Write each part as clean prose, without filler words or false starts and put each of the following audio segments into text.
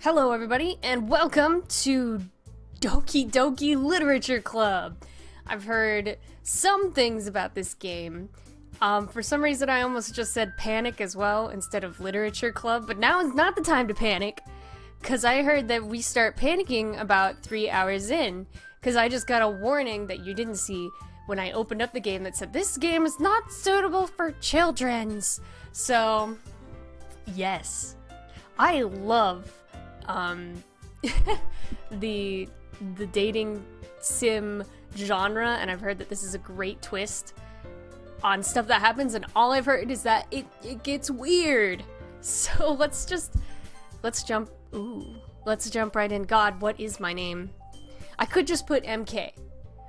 Hello everybody, and welcome to Doki Doki Literature Club. I've heard some things about this game. For some reason I almost just said panic as well instead of literature club, but now is not the time to panic, because I heard that we start panicking about 3 hours in, because I just got a warning that you didn't see when I opened up the game that said this game is not suitable for children's. So, yes. I love the dating sim genre, and I've heard that this is a great twist on stuff that happens, and all I've heard is that it gets weird. So let's jump right in. God, what is my name? I could just put MK,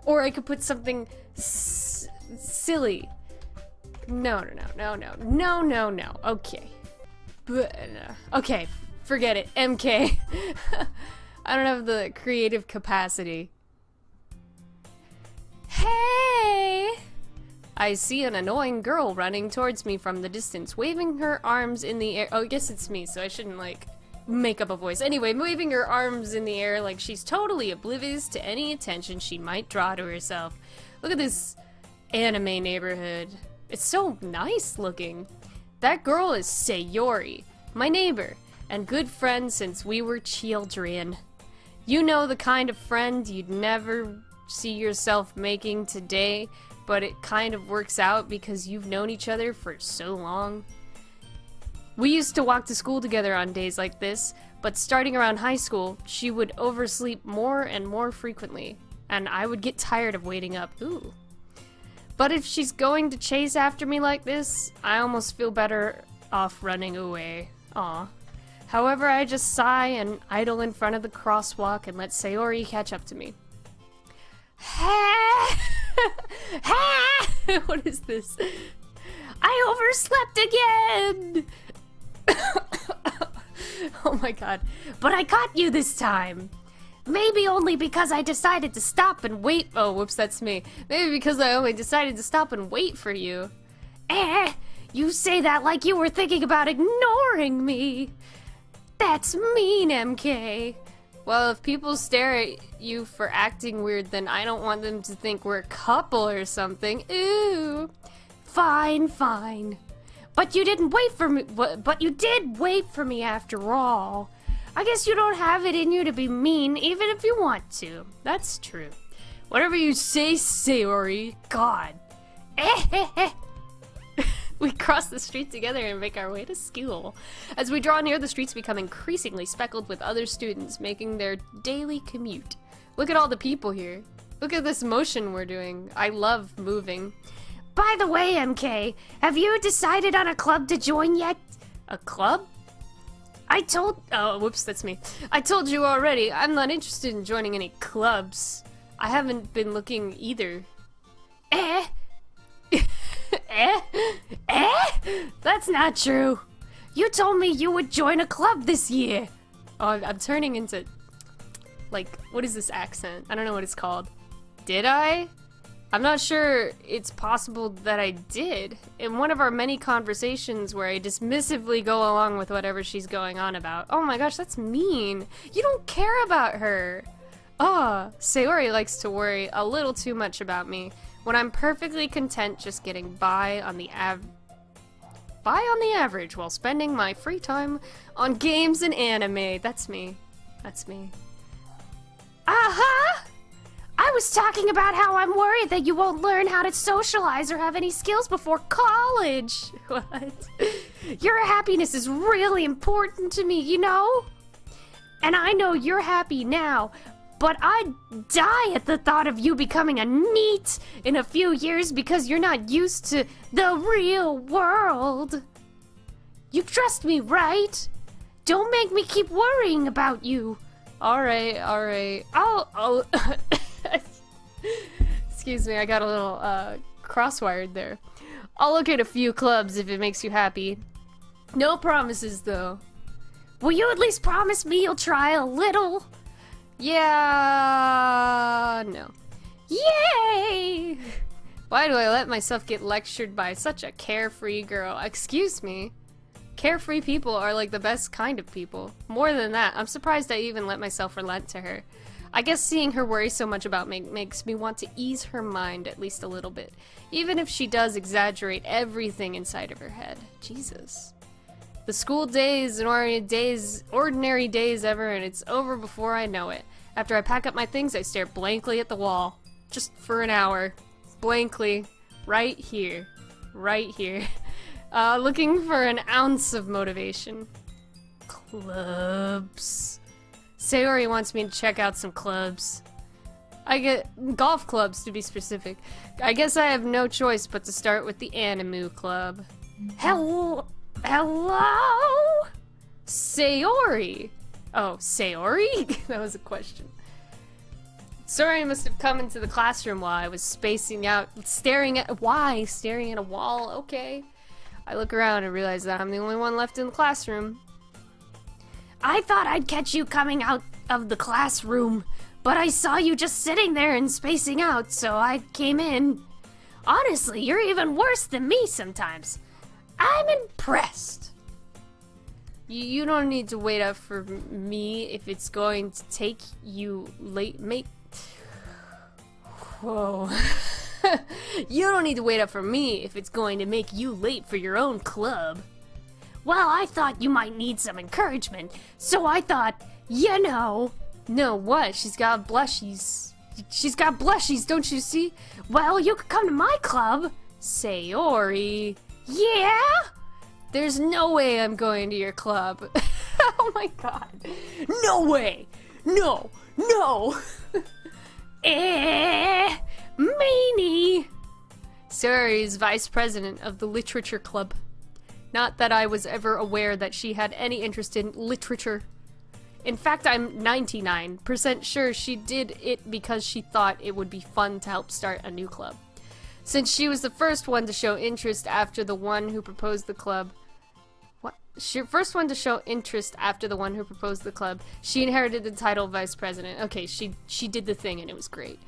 or I could put something silly. No. Okay. Okay, forget it. MK. I don't have the creative capacity. Hey! I see an annoying girl running towards me from the distance, waving her arms in the air. Oh, I guess it's me, so I shouldn't, like, make up a voice. Anyway, waving her arms in the air like she's totally oblivious to any attention she might draw to herself. Look at this anime neighborhood. It's so nice looking. That girl is Sayori, my neighbor, and good friend since we were children. You know, the kind of friend you'd never see yourself making today, but it kind of works out because you've known each other for so long. We used to walk to school together on days like this, but starting around high school, she would oversleep more and more frequently, and I would get tired of waiting up. Ooh. But if she's going to chase after me like this, I almost feel better off running away. Aw. However, I just sigh and idle in front of the crosswalk and let Sayori catch up to me. What is this? I overslept again! Oh my god. But I caught you this time! Maybe only because I decided to stop and wait. Oh, whoops, that's me. Maybe because I only decided to stop and wait for you. You say that like you were thinking about ignoring me. That's mean, MK. Well, if people stare at you for acting weird, then I don't want them to think we're a couple or something. Ooh. Fine. But you didn't wait for me. But you did wait for me after all. I guess you don't have it in you to be mean, even if you want to. That's true. Whatever you say, Sayori. God. We cross the street together and make our way to school. As we draw near, the streets become increasingly speckled with other students making their daily commute. Look at all the people here. Look at this motion we're doing. I love moving. By the way, MK, have you decided on a club to join yet? A club? Oh, whoops, that's me. I told you already, I'm not interested in joining any clubs. I haven't been looking either. That's not true. You told me you would join a club this year. Oh, I'm turning into, like, what is this accent? I don't know what it's called. Did I? I'm not sure it's possible that I did. In one of our many conversations where I dismissively go along with whatever she's going on about. Oh my gosh, that's mean. You don't care about her. Sayori likes to worry a little too much about me when I'm perfectly content just getting by on the average while spending my free time on games and anime. That's me. I was talking about how I'm worried that you won't learn how to socialize or have any skills before college. What? Your happiness is really important to me, you know? And I know you're happy now, but I'd die at the thought of you becoming a NEET in a few years because you're not used to the real world. You trust me, right? Don't make me keep worrying about you. Alright. I'll Excuse me, I got a little, crosswired there. I'll look at a few clubs if it makes you happy. No promises, though. Will you at least promise me you'll try a little? Yeah, no. Yay! Why do I let myself get lectured by such a carefree girl? Excuse me. Carefree people are like the best kind of people. More than that, I'm surprised I even let myself relent to her. I guess seeing her worry so much about me makes me want to ease her mind at least a little bit, even if she does exaggerate everything inside of her head. Jesus. The school day is an ordinary days ever, and it's over before I know it. After I pack up my things, I stare blankly at the wall. Just for an hour. Blankly. Right here. Right here. Looking for an ounce of motivation. Clubs. Sayori wants me to check out some clubs. I get golf clubs, to be specific. I guess I have no choice but to start with the Animu Club. Hello? Sayori! Oh, Sayori? That was a question. Sayori must have come into the classroom while I was spacing out, staring at a wall? Okay. I look around and realize that I'm the only one left in the classroom. I thought I'd catch you coming out of the classroom, but I saw you just sitting there and spacing out, so I came in. Honestly, you're even worse than me sometimes. I'm impressed. You don't need to wait up for me if it's going to take you late. Whoa. You don't need to wait up for me if it's going to make you late for your own club. Well, I thought you might need some encouragement, so I thought, you know. No, what? She's got blushies. She's got blushies, don't you see? Well, you could come to my club. Sayori. Yeah? There's no way I'm going to your club. Oh my god. No way! No! No! Meanie! Sayori is vice president of the literature club. Not that I was ever aware that she had any interest in literature. In fact, I'm 99% sure she did it because she thought it would be fun to help start a new club. Since she was the first one to show interest after the one who proposed the club. First one to show interest after the one who proposed the club, she inherited the title vice president. Okay, she did the thing and it was great.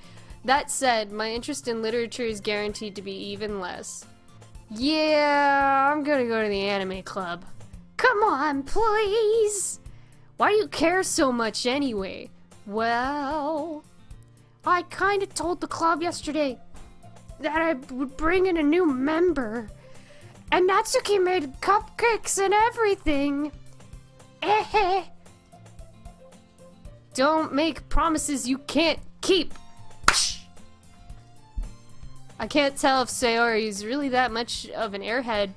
That said, my interest in literature is guaranteed to be even less. Yeah, I'm gonna go to the anime club. Come on, please! Why do you care so much anyway? Well, I kinda told the club yesterday that I would bring in a new member. And Natsuki made cupcakes and everything. Don't make promises you can't keep. I can't tell if Sayori is really that much of an airhead,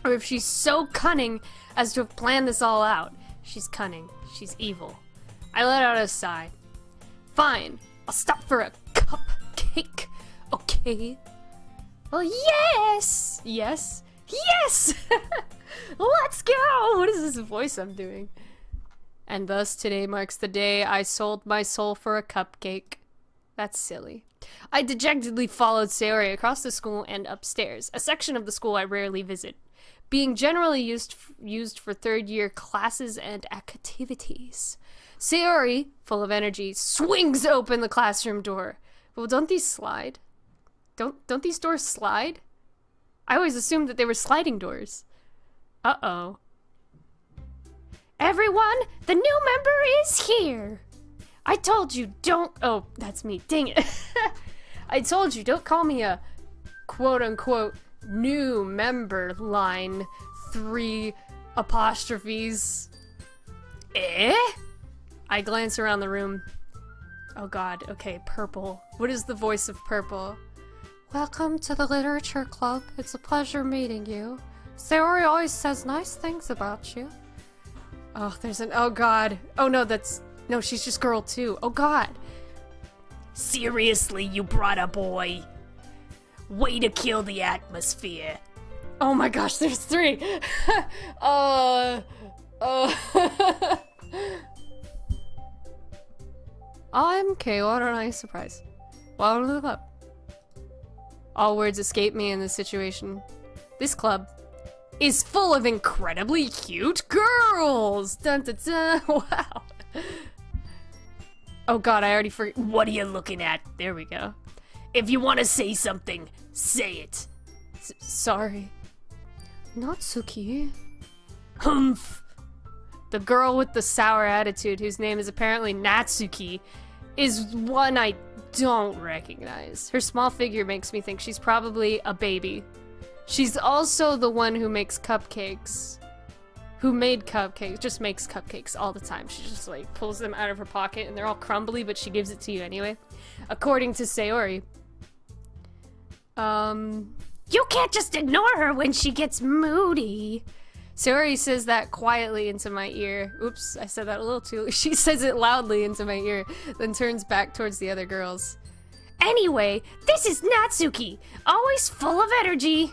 or if she's so cunning as to have planned this all out. She's cunning. She's evil. I let out a sigh. Fine. I'll stop for a cupcake. Okay. Well, yes! Yes? Yes! Let's go! What is this voice I'm doing? And thus today marks the day I sold my soul for a cupcake. That's silly. I dejectedly followed Sayori across the school and upstairs, a section of the school I rarely visit, being generally used for third-year classes and activities. Sayori, full of energy, swings open the classroom door. Well, don't these slide? Don't these doors slide? I always assumed that they were sliding doors. Uh-oh. Everyone, the new member is here! I told you don't— oh, that's me, dang it. I told you, don't call me a quote-unquote new member line 3 apostrophes. I glance around the room. Oh god, okay, Purple. What is the voice of Purple? Welcome to the Literature Club. It's a pleasure meeting you. Sayori always says nice things about you. Oh, there's an— oh god. Oh no, that's— no, she's just girl too. Oh god. Seriously, you brought a boy? Way to kill the atmosphere. Oh my gosh, there's 3. I'm Kayla, what a nice surprise. Welcome to the club. All words escape me in this situation. This club is full of incredibly cute girls! Dun dun dun! Wow. Oh god, I already forgot. What are you looking at? There we go. If you want to say something, say it. Sorry. Natsuki? Humph! The girl with the sour attitude, whose name is apparently Natsuki, is one I don't recognize. Her small figure makes me think she's probably a baby. She's also the one who makes cupcakes. Who made cupcakes, just makes cupcakes all the time. She just like pulls them out of her pocket and they're all crumbly, but she gives it to you anyway. According to Sayori. You can't just ignore her when she gets moody. Sayori says that quietly into my ear. Oops, I said that a little too. She says it loudly into my ear, then turns back towards the other girls. Anyway, this is Natsuki, always full of energy.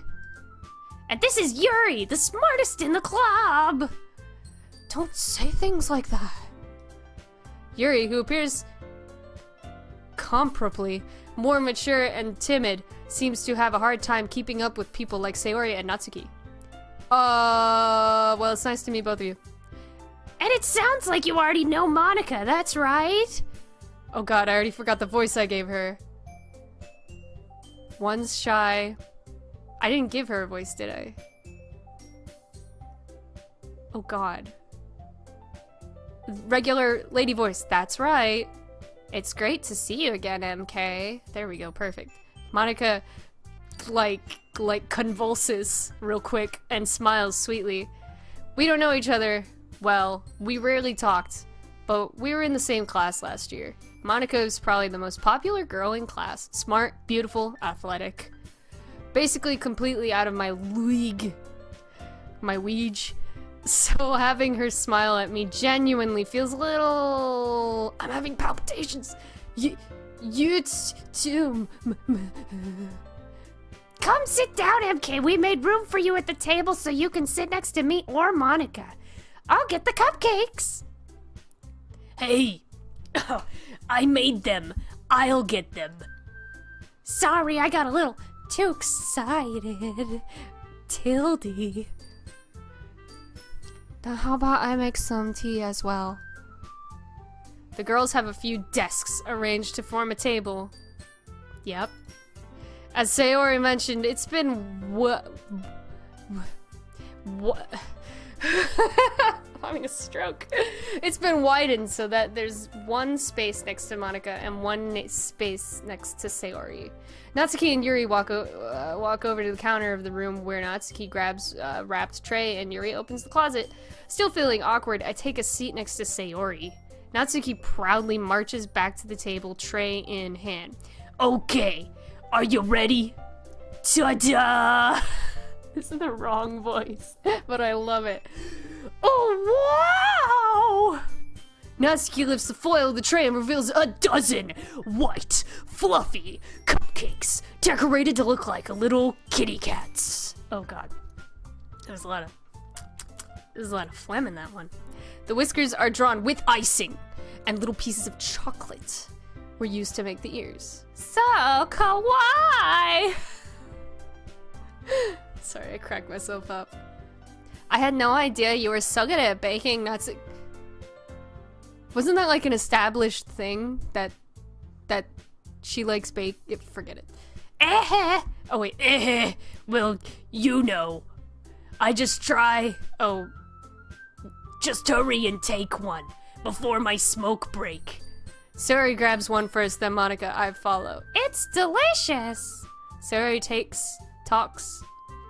And this is Yuri, the smartest in the club. Don't say things like that. Yuri, who appears comparably more mature and timid, seems to have a hard time keeping up with people like Sayori and Natsuki. Well, it's nice to meet both of you. And it sounds like you already know Monica, that's right? Oh god, I already forgot the voice I gave her. One's shy. I didn't give her a voice, did I? Oh god. Regular lady voice, that's right. It's great to see you again, MK. There we go, perfect. Monica, like convulses real quick and smiles sweetly. We don't know each other well. We rarely talked, but we were in the same class last year. Monica is probably the most popular girl in class. Smart, beautiful, athletic. Basically completely out of my league. My weege. So having her smile at me genuinely feels a little... I'm having palpitations. You too. Come sit down, MK. We made room for you at the table so you can sit next to me or Monica. I'll get the cupcakes. Hey, I made them. I'll get them. Sorry, I got a little too excited. Tildy. Then how about I make some tea as well? The girls have a few desks arranged to form a table. Yep. As Sayori mentioned, it's been what? I'm having a stroke. It's been widened so that there's one space next to Monica and one space next to Sayori. Natsuki and Yuri walk over to the counter of the room where Natsuki grabs a wrapped tray and Yuri opens the closet. Still feeling awkward, I take a seat next to Sayori. Natsuki proudly marches back to the table, tray in hand. Okay, are you ready? Ta-da! This is the wrong voice, but I love it. Oh, wow! Natsuki lifts the foil of the tray and reveals a dozen white, fluffy cupcakes decorated to look like little kitty cats. Oh god. There's a lot of phlegm in that one. The whiskers are drawn with icing, and little pieces of chocolate were used to make the ears. So kawaii! Sorry, I cracked myself up. I had no idea you were so good at baking, Natsuki. Wasn't that like an established thing that she likes bake? Forget it. Oh wait, well, you know. I just try. Oh. Just hurry and take one before my smoke break. Sayori grabs one first, then Monica, I follow. It's delicious! Sayori talks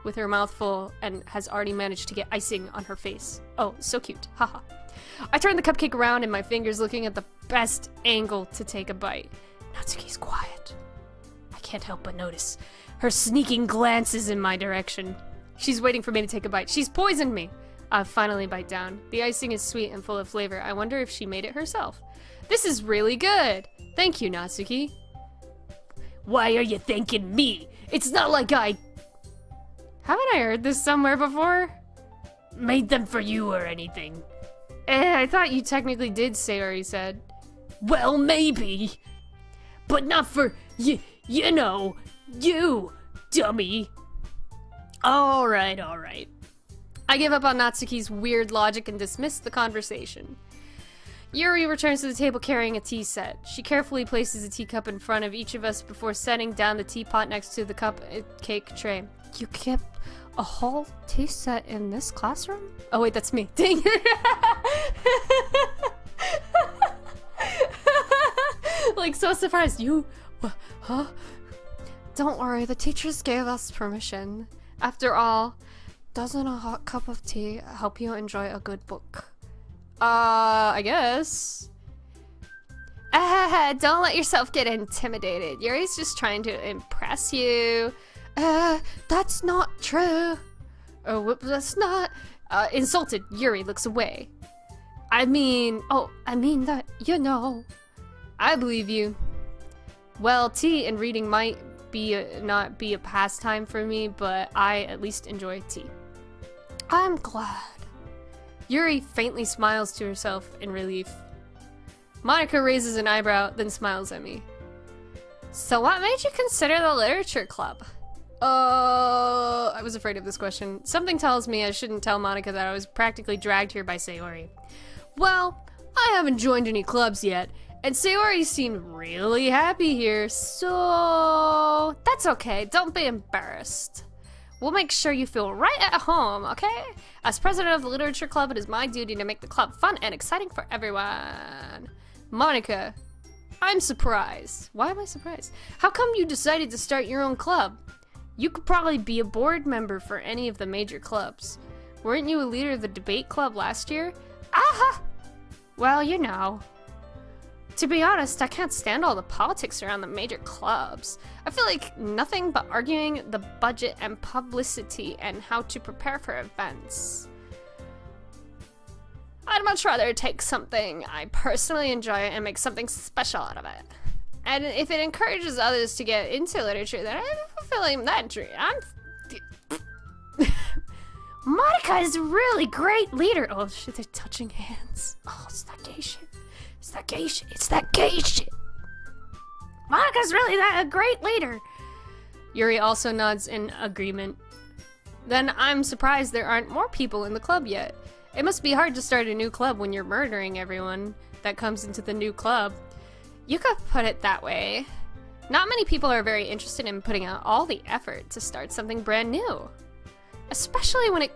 with her mouth full and has already managed to get icing on her face. Oh, so cute. Haha. I turn the cupcake around and my fingers looking at the best angle to take a bite. Natsuki's quiet. I can't help but notice her sneaking glances in my direction. She's waiting for me to take a bite. She's poisoned me. I finally bite down. The icing is sweet and full of flavor. I wonder if she made it herself. This is really good. Thank you, Natsuki. Why are you thanking me? It's not like I... Haven't I heard this somewhere before? Made them for you or anything. I thought you technically did, Sayori said. Well, maybe. But not for you know, you, dummy. Alright. I give up on Natsuki's weird logic and dismiss the conversation. Yuri returns to the table carrying a tea set. She carefully places a teacup in front of each of us before setting down the teapot next to the cupcake tray. You kept A whole tea set in this classroom? Oh wait, that's me. Dang it. Like, so surprised. You, huh? Don't worry, the teachers gave us permission. After all, doesn't a hot cup of tea help you enjoy a good book? I guess. Don't let yourself get intimidated. Yuri's just trying to impress you. That's not true. Oh, whoops, that's not. Insulted, Yuri looks away. I mean that, you know. I believe you. Well, tea and reading might not be a pastime for me, but I at least enjoy tea. I'm glad. Yuri faintly smiles to herself in relief. Monica raises an eyebrow, then smiles at me. So what made you consider the literature club? I was afraid of this question. Something tells me I shouldn't tell Monica that I was practically dragged here by Sayori. Well, I haven't joined any clubs yet, and Sayori seemed really happy here, so that's okay. Don't be embarrassed. We'll make sure you feel right at home, okay? As president of the literature club, it is my duty to make the club fun and exciting for everyone. Monica, I'm surprised. Why am I surprised? How come you decided to start your own club? You could probably be a board member for any of the major clubs. Weren't you a leader of the debate club last year? Aha! Well, you know. To be honest, I can't stand all the politics around the major clubs. I feel like nothing but arguing the budget and publicity and how to prepare for events. I'd much rather take something I personally enjoy and make something special out of it. And if it encourages others to get into literature, then I'm fulfilling that dream. Monica is a really great leader. Oh shit, they're touching hands. Oh, it's that gay shit. It's that gay shit. It's that gay shit. Monica's really a great leader. Yuri also nods in agreement. Then I'm surprised there aren't more people in the club yet. It must be hard to start a new club when you're murdering everyone that comes into the new club. You could put it that way. Not many people are very interested in putting out all the effort to start something brand new. Especially when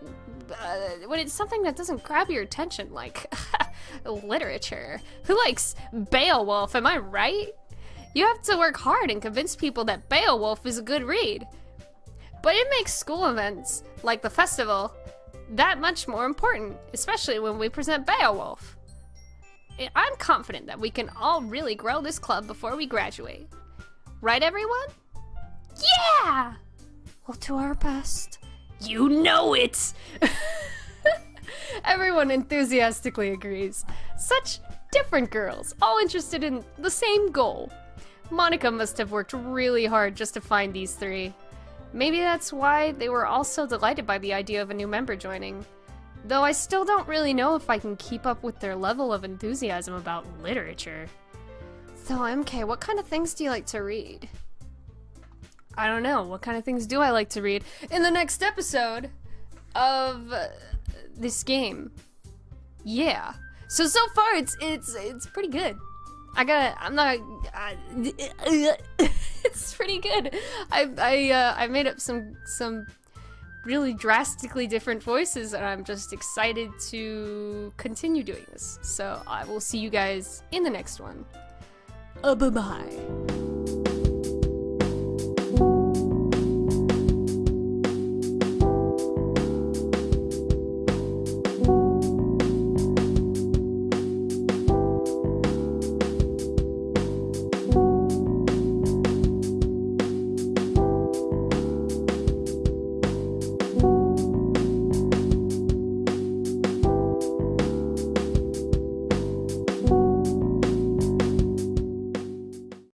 it's something that doesn't grab your attention, like literature. Who likes Beowulf, am I right? You have to work hard and convince people that Beowulf is a good read. But it makes school events, like the festival, that much more important, especially when we present Beowulf. I'm confident that we can all really grow this club before we graduate. Right, everyone? Yeah! We'll do our best. You know it! Everyone enthusiastically agrees. Such different girls, all interested in the same goal. Monica must have worked really hard just to find these three. Maybe that's why they were all so delighted by the idea of a new member joining. Though I still don't really know if I can keep up with their level of enthusiasm about literature. So MK, what kind of things do you like to read? I don't know, what kind of things do I like to read? In the next episode of this game. Yeah. So far it's pretty good. It's pretty good. I made up some really drastically different voices, and I'm just excited to continue doing this. So I will see you guys in the next one. Bye-bye.